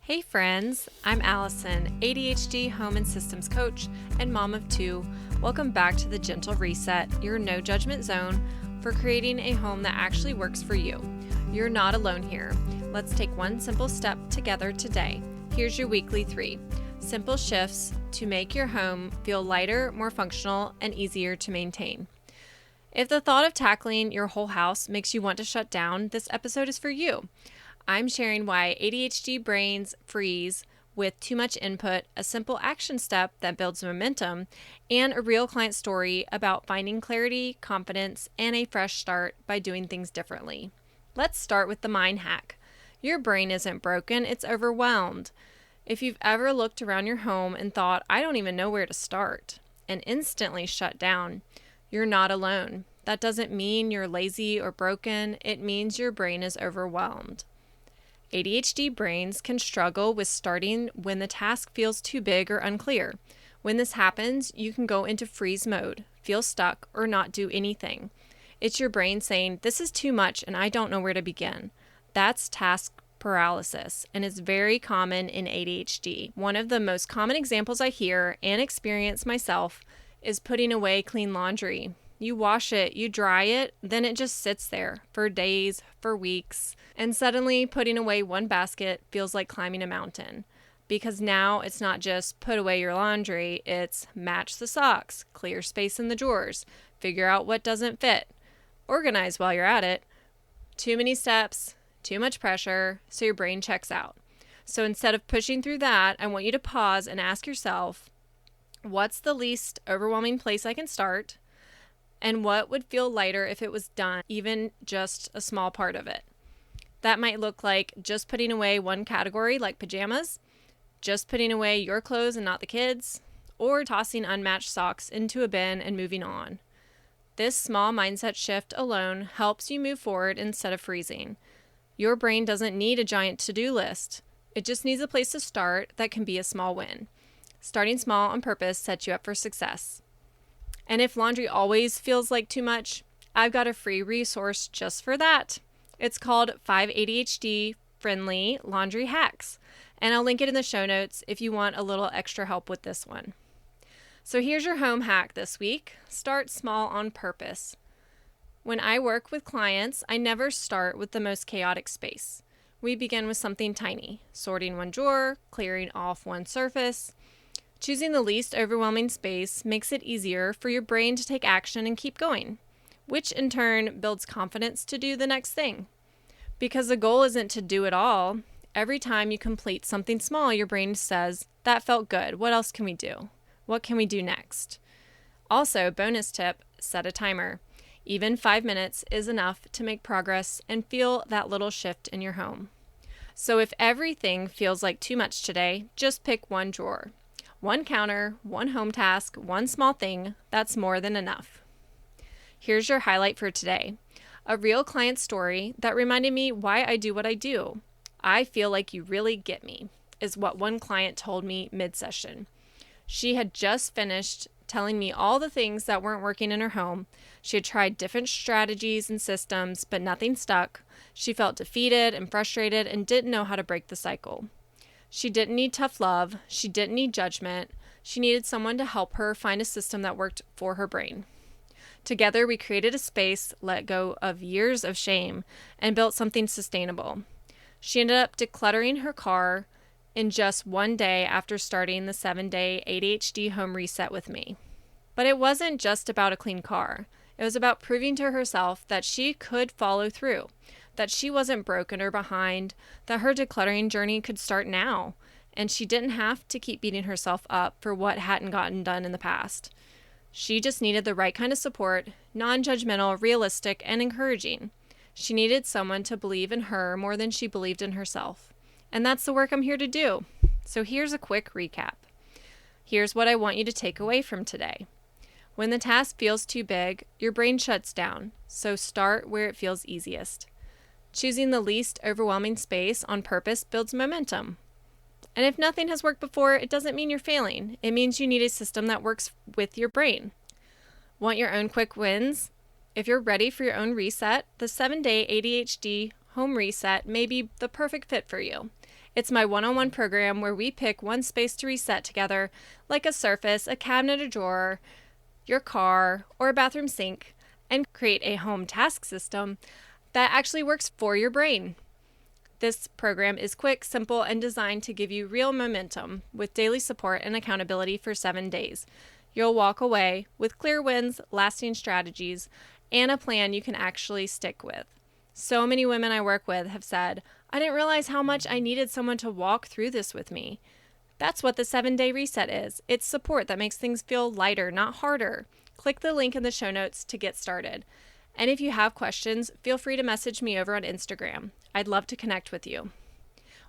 Hey friends, I'm Allison, ADHD home and systems coach and mom of two. Welcome back to the Gentle Reset, your no judgment zone for creating a home that actually works for you. You're not alone here. Let's take one simple step together today. Here's your weekly 3 simple shifts to make your home feel lighter, more functional, and easier to maintain. If the thought of tackling your whole house makes you want to shut down, this episode is for you. I'm sharing why ADHD brains freeze with too much input, a simple action step that builds momentum, and a real client story about finding clarity, confidence, and a fresh start by doing things differently. Let's start with the mind hack. Your brain isn't broken, it's overwhelmed. If you've ever looked around your home and thought, I don't even know where to start, and instantly shut down, you're not alone. That doesn't mean you're lazy or broken, it means your brain is overwhelmed. ADHD brains can struggle with starting when the task feels too big or unclear. When this happens, you can go into freeze mode, feel stuck, or not do anything. It's your brain saying, this is too much and I don't know where to begin. That's task paralysis, and it's very common in ADHD. One of the most common examples I hear and experience myself is putting away clean laundry. You wash it, you dry it, then it just sits there for days, for weeks, and suddenly putting away one basket feels like climbing a mountain. Because now it's not just put away your laundry, it's match the socks, clear space in the drawers, figure out what doesn't fit, organize while you're at it. Too many steps, too much pressure, so your brain checks out. So instead of pushing through that, I want you to pause and ask yourself, what's the least overwhelming place I can start? And what would feel lighter if it was done, even just a small part of it? That might look like just putting away one category like pajamas, just putting away your clothes and not the kids, or tossing unmatched socks into a bin and moving on. This small mindset shift alone helps you move forward instead of freezing. Your brain doesn't need a giant to-do list. It just needs a place to start that can be a small win. Starting small on purpose sets you up for success. And if laundry always feels like too much, I've got a free resource just for that. It's called 5 ADHD friendly laundry hacks, and I'll link it in the show notes if you want a little extra help with this one. So here's your home hack this week. Start small on purpose. When I work with clients, I never start with the most chaotic space. We begin with something tiny, sorting one drawer, clearing off one surface. Choosing the least overwhelming space makes it easier for your brain to take action and keep going, which in turn builds confidence to do the next thing. Because the goal isn't to do it all. Every time you complete something small, your brain says, that felt good. What else can we do? What can we do next? Also, bonus tip, set a timer. Even 5 minutes is enough to make progress and feel that little shift in your home. So if everything feels like too much today, just pick one drawer. One counter, one home task, one small thing, that's more than enough. Here's your highlight for today. A real client story that reminded me why I do what I do. I feel like you really get me, is what one client told me mid-session. She had just finished telling me all the things that weren't working in her home. She had tried different strategies and systems, but nothing stuck. She felt defeated and frustrated and didn't know how to break the cycle. She didn't need tough love. She didn't need judgment. She needed someone to help her find a system that worked for her brain. Together, we created a space, let go of years of shame, and built something sustainable. She ended up decluttering her car in just one day after starting the 7-day ADHD home reset with me. But it wasn't just about a clean car. It was about proving to herself that she could follow through, that she wasn't broken or behind, that her decluttering journey could start now, and she didn't have to keep beating herself up for what hadn't gotten done in the past. She just needed the right kind of support, non-judgmental, realistic, and encouraging. She needed someone to believe in her more than she believed in herself. And that's the work I'm here to do. So here's a quick recap. Here's what I want you to take away from today. When the task feels too big, your brain shuts down, so start where it feels easiest. Choosing the least overwhelming space on purpose builds momentum. And if nothing has worked before, it doesn't mean you're failing. It means you need a system that works with your brain. Want your own quick wins? If you're ready for your own reset, the 7-day ADHD home reset may be the perfect fit for you. It's my one-on-one program where we pick one space to reset together, like a surface, a cabinet, a drawer, your car, or a bathroom sink, and create a home task system that actually works for your brain. This program is quick, simple, and designed to give you real momentum with daily support and accountability for 7 days. You'll walk away with clear wins, lasting strategies, and a plan you can actually stick with. So many women I work with have said, I didn't realize how much I needed someone to walk through this with me. That's what the 7-day reset is. It's support that makes things feel lighter, not harder. Click the link in the show notes to get started. And if you have questions, feel free to message me over on Instagram. I'd love to connect with you.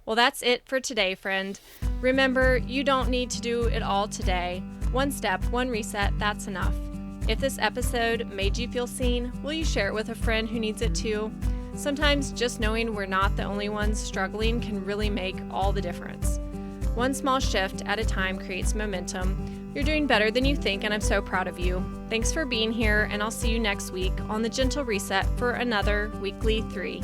Well, that's it for today, friend. Remember, you don't need to do it all today. One step, one reset, that's enough. If this episode made you feel seen, will you share it with a friend who needs it too? Sometimes just knowing we're not the only ones struggling can really make all the difference. One small shift at a time creates momentum. You're doing better than you think, and I'm so proud of you. Thanks for being here, and I'll see you next week on the Gentle Reset for another weekly 3.